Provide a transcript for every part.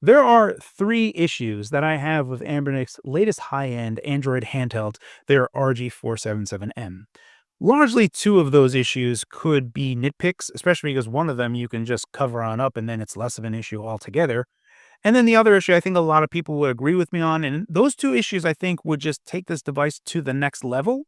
There are three issues that I have with Anbernic's latest high-end Android handheld, their RG477M. Largely, two of those issues could be nitpicks, especially because one of them you can just cover on up and then it's less of an issue altogether. And then the other issue I think a lot of people would agree with me on, and those two issues I think would just take this device to the next level.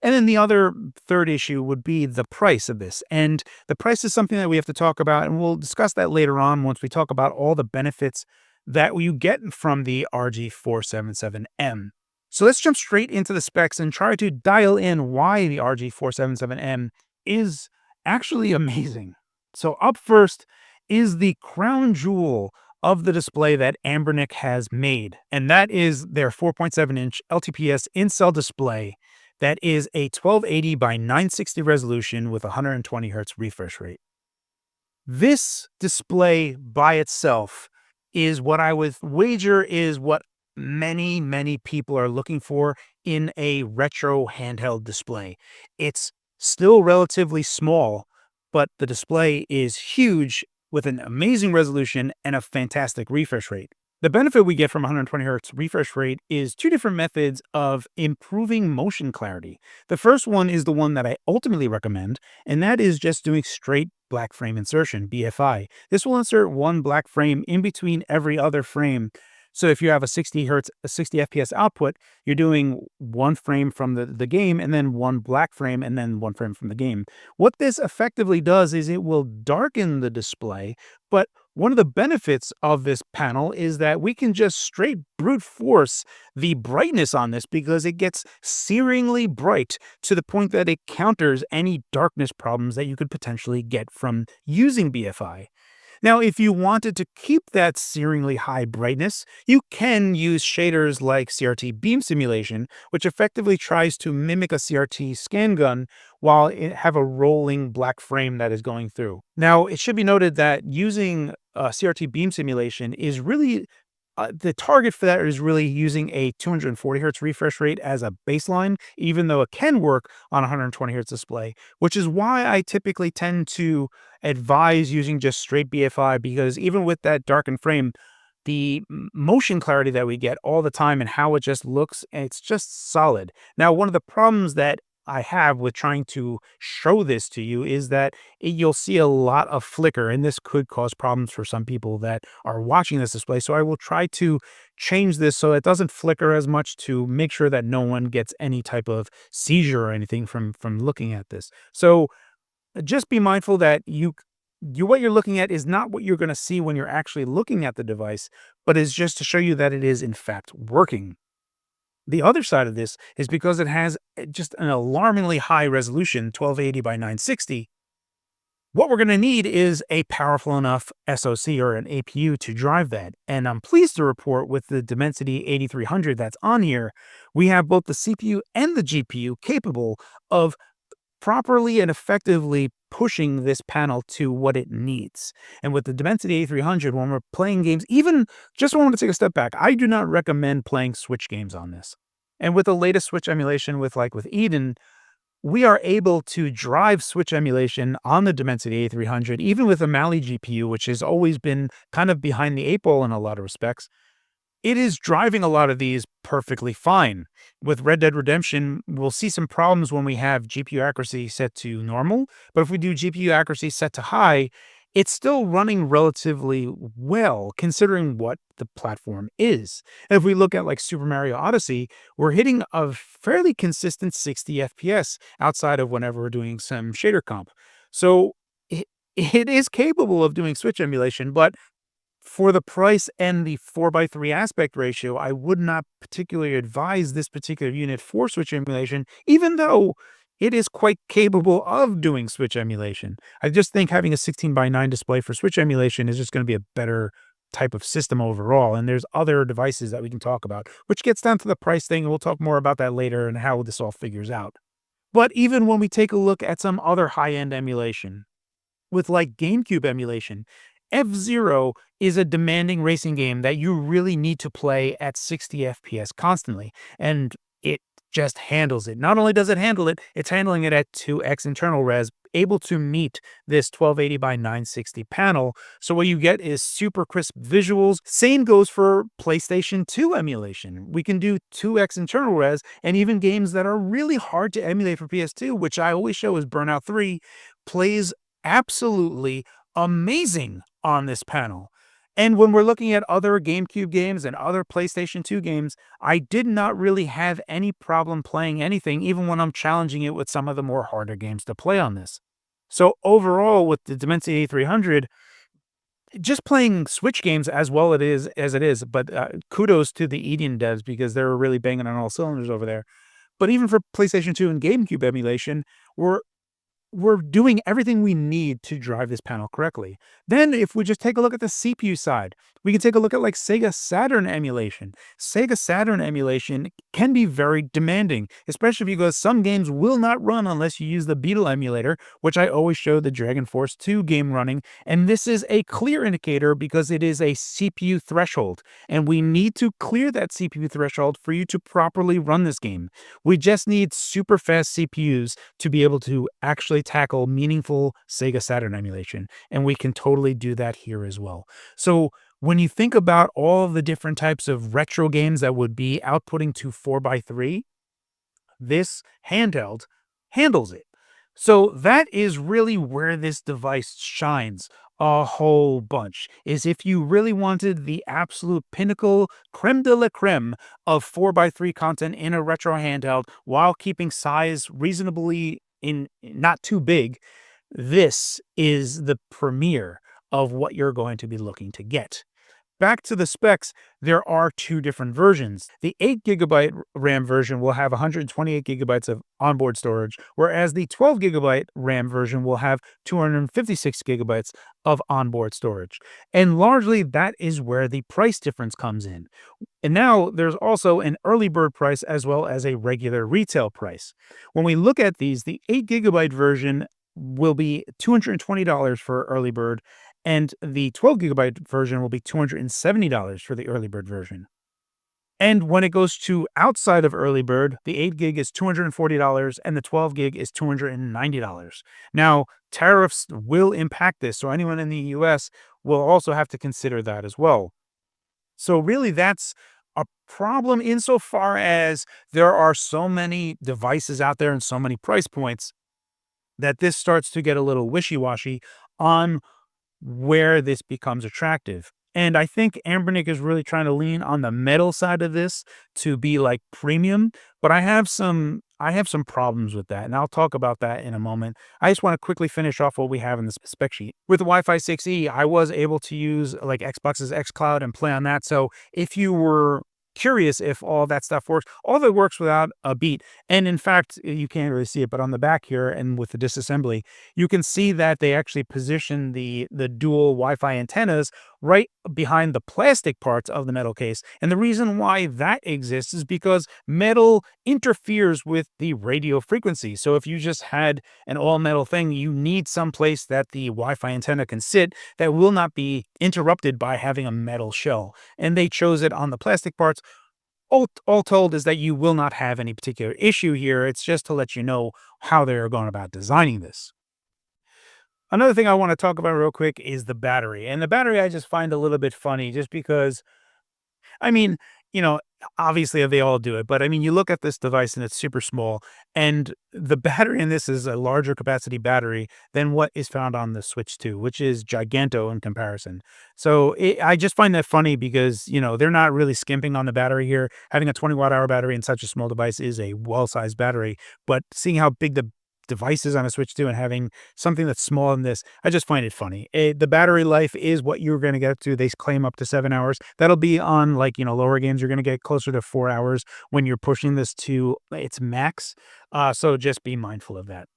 And then the other third issue would be the price of this. And the price is something that we have to talk about, and we'll discuss that later on once we talk about all the benefits that you get from the RG477M. So let's jump straight into the specs and try to dial in why the RG477M is actually amazing. So up first is the crown jewel of the display that Anbernic has made, and that is their 4.7-inch LTPS in-cell display that is a 1280 by 960 resolution with 120 hertz refresh rate. This display by itself is what I would wager is what many people are looking for in a retro handheld display. It's still relatively small, but the display is huge with an amazing resolution and a fantastic refresh rate. The benefit we get from 120 hertz refresh rate is two different methods of improving motion clarity. The first one is the one that I ultimately recommend, and that is just doing straight black frame insertion, BFI. This will insert one black frame in between every other frame. So if you have a 60 FPS output, you're doing one frame from the game and then one black frame and then one frame from the game. What this effectively does is it will darken the display, but one of the benefits of this panel is that we can just straight brute force the brightness on this because it gets searingly bright to the point that it counters any darkness problems that you could potentially get from using BFI. Now, if you wanted to keep that searingly high brightness, you can use shaders like CRT beam simulation, which effectively tries to mimic a CRT scan gun while it have a rolling black frame that is going through. Now, it should be noted that using CRT beam simulation is really the target for that is really using a 240 hertz refresh rate as a baseline, even though it can work on a 120 hertz display, which is why I typically tend to advise using just straight BFI, because even with that darkened frame, the motion clarity that we get all the time and how it just looks, it's just solid. Now, one of the problems that I have with trying to show this to you is that you'll see a lot of flicker, and this could cause problems for some people that are watching this display. So I will try to change this so it doesn't flicker as much to make sure that no one gets any type of seizure or anything from looking at this. So just be mindful that what you're looking at is not what you're going to see when you're actually looking at the device, but is just to show you that it is in fact working. The other side of this is because it has just an alarmingly high resolution, 1280 by 960. What we're going to need is a powerful enough SoC or an APU to drive that. And I'm pleased to report with the Dimensity 8300 that's on here, we have both the CPU and the GPU capable of properly and effectively pushing this panel to what it needs. And with the Dimensity A300, when we're playing games, even just want to take a step back, I do not recommend playing Switch games on this. And with the latest Switch emulation with Eden, we are able to drive Switch emulation on the Dimensity A300, even with a Mali GPU, which has always been kind of behind the eight ball in a lot of respects. It is driving a lot of these perfectly fine. With Red Dead Redemption, we'll see some problems when we have GPU accuracy set to normal, but if we do GPU accuracy set to high, it's still running relatively well considering what the platform is. And if we look at Super Mario Odyssey, we're hitting a fairly consistent 60 FPS outside of whenever we're doing some shader comp. So it is capable of doing Switch emulation, but for the price and the 4:3 aspect ratio, I would not particularly advise this particular unit for Switch emulation, even though it is quite capable of doing Switch emulation. I just think having a 16:9 display for Switch emulation is just going to be a better type of system overall. And there's other devices that we can talk about, which gets down to the price thing. And we'll talk more about that later and how this all figures out. But even when we take a look at some other high-end emulation, with GameCube emulation, F-Zero is a demanding racing game that you really need to play at 60 FPS constantly. And it just handles it. Not only does it handle it, it's handling it at 2x internal res, able to meet this 1280 by 960 panel. So what you get is super crisp visuals. Same goes for PlayStation 2 emulation. We can do 2x internal res, and even games that are really hard to emulate for PS2, which I always show is Burnout 3, plays absolutely amazing on this panel. And when we're looking at other GameCube games and other PlayStation 2 games, I did not really have any problem playing anything, even when I'm challenging it with some of the more harder games to play on this. So overall, with the Dimensity 300, just playing Switch games as well as it is, but kudos to the Eden devs because they're really banging on all cylinders over there. But even for PlayStation 2 and GameCube emulation, we're doing everything we need to drive this panel correctly. Then if we just take a look at the CPU side, we can take a look at like Sega Saturn emulation. Sega Saturn emulation can be very demanding, especially because some games will not run unless you use the Beetle emulator, which I always show the Dragon Force 2 game running. And this is a clear indicator because it is a CPU threshold, and we need to clear that CPU threshold for you to properly run this game. We just need super fast CPUs to be able to actually tackle meaningful Sega Saturn emulation, and we can totally do that here as well. So when you think about all of the different types of retro games that would be outputting to 4x3, this handheld handles it. So that is really where this device shines a whole bunch, is if you really wanted the absolute pinnacle creme de la creme of 4x3 content in a retro handheld while keeping size reasonably in not too big, this is the premiere of what you're going to be looking to get. Back to the specs, there are two different versions. The 8GB RAM version will have 128GB of onboard storage, whereas the 12GB RAM version will have 256GB of onboard storage. And largely, that is where the price difference comes in. And now there's also an early bird price as well as a regular retail price. When we look at these, the 8GB version will be $220 for early bird, and the 12GB version will be $270 for the early bird version. And when it goes to outside of early bird, the 8GB is $240 and the 12GB is $290. Now, tariffs will impact this, so anyone in the US will also have to consider that as well. So really, that's a problem insofar as there are so many devices out there and so many price points that this starts to get a little wishy-washy on where this becomes attractive. And I think Anbernic is really trying to lean on the metal side of this to be like premium, but I have some problems with that, and I'll talk about that in a moment. I just want to quickly finish off what we have in the spec sheet. With the Wi-Fi 6E, I was able to use like Xbox's xCloud and play on that. So if you were curious if all that stuff works, all of it works without a beat. And in fact, you can't really see it, but on the back here and with the disassembly, you can see that they actually position the dual Wi-Fi antennas right behind the plastic parts of the metal case. And the reason why that exists is because metal interferes with the radio frequency. So if you just had an all metal thing, you need some place that the Wi-Fi antenna can sit that will not be interrupted by having a metal shell. And they chose it on the plastic parts. All told is that you will not have any particular issue here. It's just to let you know how they're going about designing this. Another thing I want to talk about real quick is the battery. And the battery I just find a little bit funny just because, I mean, you know, obviously they all do it, but I mean, you look at this device and it's super small, and the battery in this is a larger capacity battery than what is found on the Switch 2, which is giganto in comparison. So I just find that funny because, you know, they're not really skimping on the battery here. Having a 20 watt hour battery in such a small device is a well-sized battery, but seeing how big the devices on a Switch 2 and having something that's small in this, I just find it funny. The battery life is what you're going to get to. They claim up to 7 hours. That'll be on like, you know, lower games. You're going to get closer to 4 hours when you're pushing this to its max. So just be mindful of that.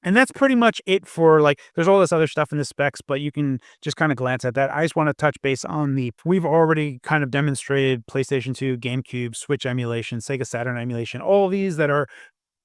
And that's pretty much it for like, there's all this other stuff in the specs, but you can just kind of glance at that. I just want to touch base on we've already kind of demonstrated PlayStation 2, GameCube, Switch emulation, Sega Saturn emulation, all these that are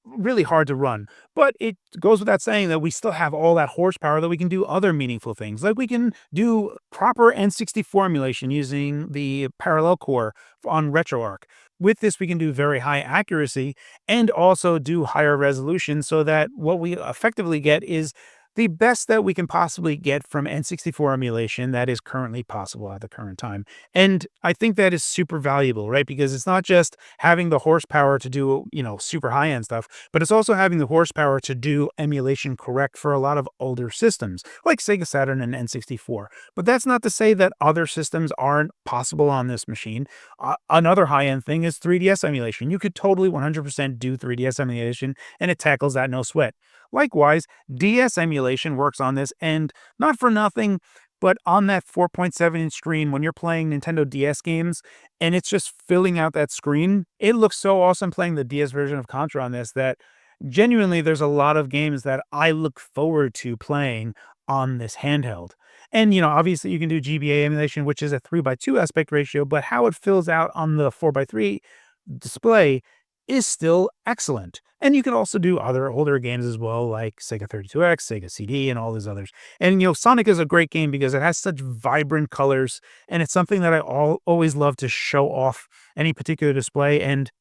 really hard to run. But it goes without saying that we still have all that horsepower that we can do other meaningful things. Like we can do proper N64 emulation using the parallel core on RetroArch. with this, we can do very high accuracy and also do higher resolution so that what we effectively get is the best that we can possibly get from N64 emulation that is currently possible at the current time. And I think that is super valuable, right? Because it's not just having the horsepower to do, super high end stuff, but it's also having the horsepower to do emulation correct for a lot of older systems like Sega Saturn and N64. But that's not to say that other systems aren't possible on this machine. Another high end thing is 3DS emulation. You could totally 100% do 3DS emulation and it tackles that no sweat. Likewise, DS emulation works on this, and not for nothing, but on that 4.7-inch screen, when you're playing Nintendo DS games and it's just filling out that screen, it looks so awesome playing the DS version of Contra on this that genuinely there's a lot of games that I look forward to playing on this handheld. And, obviously you can do GBA emulation, which is a 3:2 aspect ratio, but how it fills out on the 4:3 display is still excellent. And you can also do other older games as well, like Sega 32X, Sega CD, and all these others. And Sonic is a great game because it has such vibrant colors, and it's something that I always love to show off any particular display. And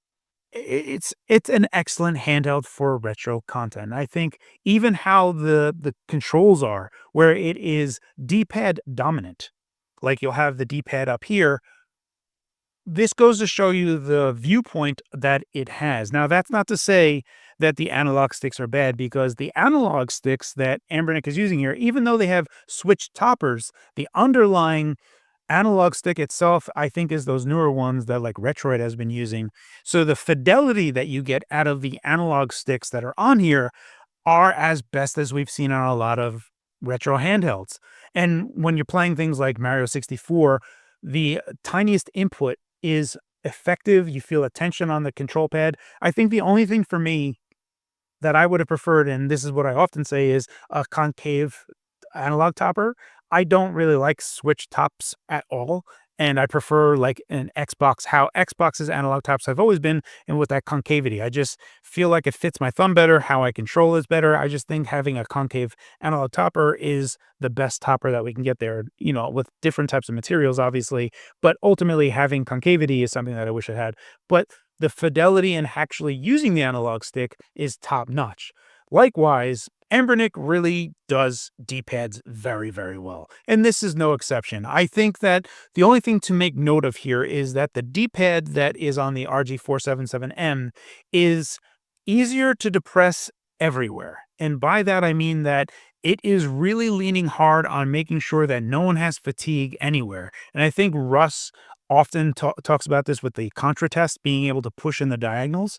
it's an excellent handheld for retro content. I think even how the controls are, where it is D-pad dominant, like you'll have the D-pad up here, this goes to show you the viewpoint that it has. Now, that's not to say that the analog sticks are bad, because the analog sticks that Anbernic is using here, even though they have switched toppers, the underlying analog stick itself, I think, is those newer ones that like Retroid has been using. So the fidelity that you get out of the analog sticks that are on here are as best as we've seen on a lot of retro handhelds. And when you're playing things like Mario 64, the tiniest input is effective. You feel a tension on the control pad. I think the only thing for me that I would have preferred, and this is what I often say, is a concave analog topper. I don't really like switch tops at all. And I prefer like an Xbox, how Xbox's analog tops have always been, and with that concavity. I just feel like it fits my thumb better, how I control is better. I just think having a concave analog topper is the best topper that we can get there, with different types of materials, obviously. But ultimately, having concavity is something that I wish I had. But the fidelity in actually using the analog stick is top notch. Likewise, Anbernic really does D-pads very, very well. And this is no exception. I think that the only thing to make note of here is that the D-pad that is on the RG477M is easier to depress everywhere. And by that, I mean that it is really leaning hard on making sure that no one has fatigue anywhere. And I think Russ often talks about this with the Contra test, being able to push in the diagonals.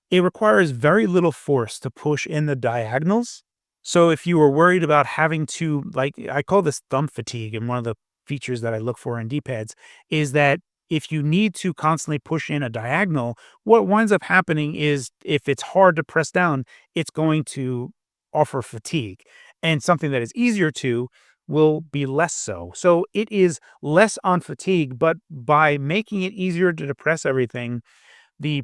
It requires very little force to push in the diagonals. So if you were worried about having to, like, I call this thumb fatigue, and one of the features that I look for in D-pads is that if you need to constantly push in a diagonal, what winds up happening is if it's hard to press down, it's going to offer fatigue. And something that is easier to will be less so. So it is less on fatigue, but by making it easier to depress everything, the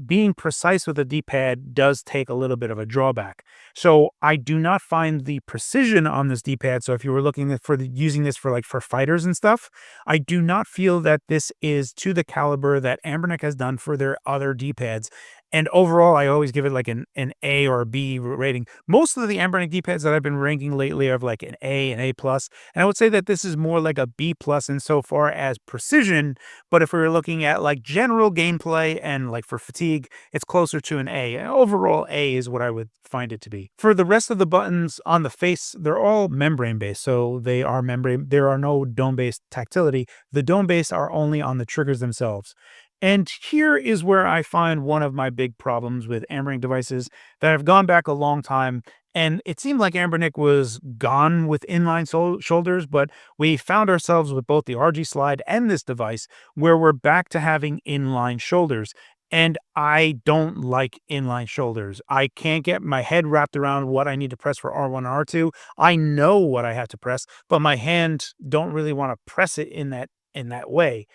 being precise with a D-pad does take a little bit of a drawback. So I do not find the precision on this D-pad. So if you were looking for using this for fighters and stuff, I do not feel that this is to the caliber that Anbernic has done for their other D-pads. And overall, I always give it like an A or a B rating. Most of the Anbernic D-pads that I've been ranking lately are like an A plus. And I would say that this is more like a B plus insofar as precision. But if we were looking at like general gameplay and like for fatigue, it's closer to an A. Overall, A is what I would find it to be. For the rest of the buttons on the face, they're all membrane based. So they are membrane. There are no dome based tactility. The dome based are only on the triggers themselves. And here is where I find one of my big problems with Anbernic devices that have gone back a long time. And it seemed like Anbernic was gone with inline shoulders, but we found ourselves with both the RG Slide and this device where we're back to having inline shoulders. And I don't like inline shoulders. I can't get my head wrapped around what I need to press for R1 and R2. I know what I have to press, but my hand don't really want to press it in that way.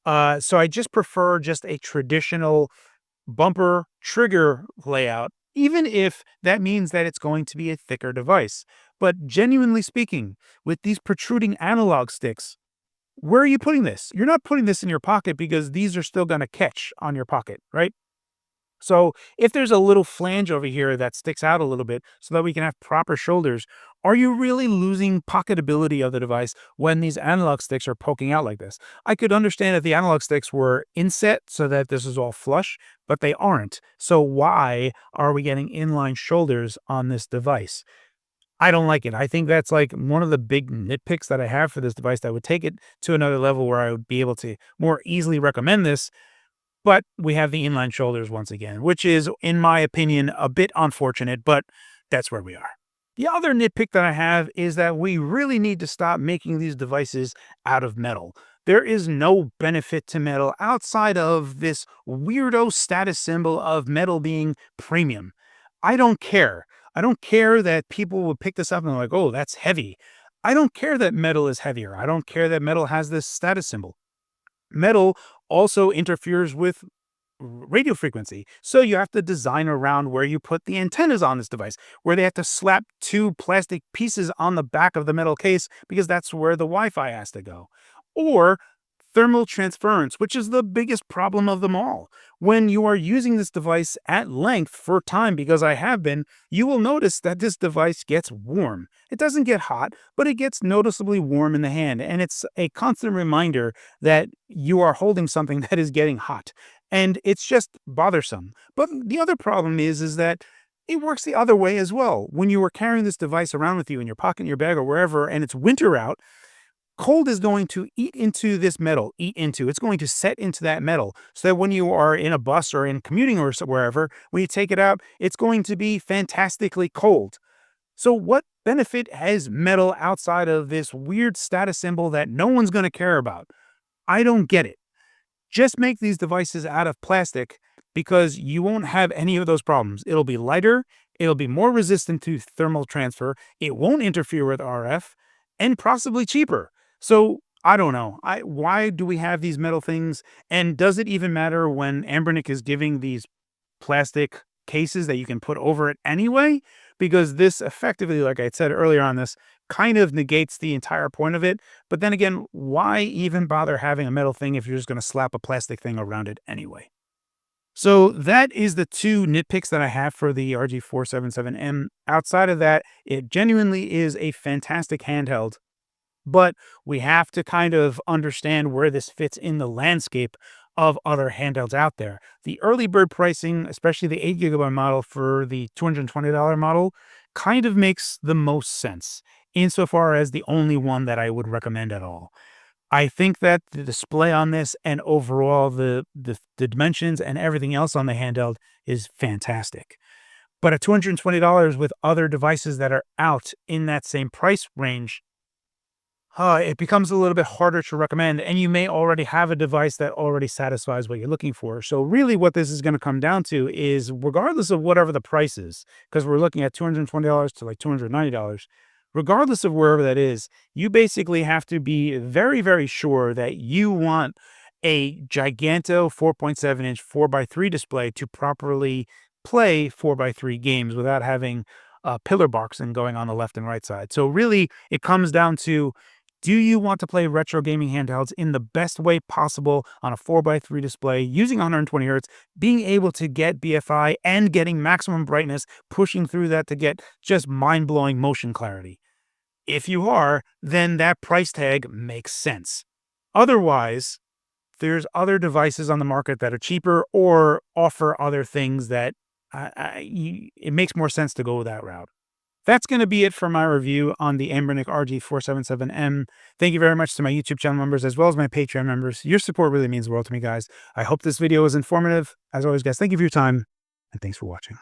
So I just prefer just a traditional bumper trigger layout, even if that means that it's going to be a thicker device. But genuinely speaking, with these protruding analog sticks, Where are you putting this? You're not putting this in your pocket because these are still going to catch on your pocket, right? So if there's a little flange over here that sticks out a little bit so that we can have proper shoulders, are you really losing pocketability of the device when these analog sticks are poking out like this? I could understand if the analog sticks were inset so that this is all flush, but they aren't. So why are we getting inline shoulders on this device? I don't like it. I think that's like one of the big nitpicks that I have for this device that would take it to another level where I would be able to more easily recommend this, but we have the inline shoulders once again, which is, in my opinion, a bit unfortunate, but that's where we are. The other nitpick that I have is that we really need to stop making these devices out of metal. There is no benefit to metal outside of this weirdo status symbol of metal being premium. I don't care. I don't care that people will pick this up and they're like, oh, that's heavy. I don't care that metal is heavier. I don't care that metal has this status symbol. Metal also interferes with radio frequency. So you have to design around where you put the antennas on this device, where they have to slap two plastic pieces on the back of the metal case because that's where the Wi-Fi has to go. Or thermal transference, which is the biggest problem of them all. When you are using this device at length for time, because I have been, you will notice that this device gets warm. It doesn't get hot, but it gets noticeably warm in the hand. And it's a constant reminder that you are holding something that is getting hot. And it's just bothersome. But the other problem is that it works the other way as well. When you are carrying this device around with you in your pocket, in your bag, or wherever, and it's winter out, cold is going to eat into this metal, it's going to set into that metal. So that when you are in a bus or in commuting or wherever, when you take it out, it's going to be fantastically cold. So what benefit has metal outside of this weird status symbol that no one's going to care about? I don't get it. Just make these devices out of plastic because you won't have any of those problems. It'll be lighter, it'll be more resistant to thermal transfer, it won't interfere with RF, and possibly cheaper. So I don't know. Why do we have these metal things? And does it even matter when Anbernic is giving these plastic cases that you can put over it anyway? Because this effectively, like I said earlier on this, kind of negates the entire point of it. But then again, why even bother having a metal thing if you're just going to slap a plastic thing around it anyway? So that is the two nitpicks that I have for the RG477M. Outside of that, it genuinely is a fantastic handheld. But we have to kind of understand where this fits in the landscape of other handhelds out there. The early bird pricing, especially the 8 GB model for the $220 model, kind of makes the most sense insofar as the only one that I would recommend at all. I think that the display on this and overall the dimensions and everything else on the handheld is fantastic. But at $220 with other devices that are out in that same price range, it becomes a little bit harder to recommend, and you may already have a device that already satisfies what you're looking for. So really what this is going to come down to is, regardless of whatever the price is, because we're looking at $220 to like $290, regardless of wherever that is, you basically have to be very, very sure that you want a giganto 4.7-inch 4x3 display to properly play 4x3 games without having pillar boxing going on the left and right side. So really, it comes down to, do you want to play retro gaming handhelds in the best way possible on a 4x3 display using 120 Hz, being able to get BFI and getting maximum brightness, pushing through that to get just mind-blowing motion clarity? If you are, then that price tag makes sense. Otherwise, there's other devices on the market that are cheaper or offer other things that it makes more sense to go that route. That's going to be it for my review on the Anbernic RG477M. Thank you very much to my YouTube channel members as well as my Patreon members. Your support really means the world to me, guys. I hope this video was informative. As always, guys, thank you for your time, and thanks for watching.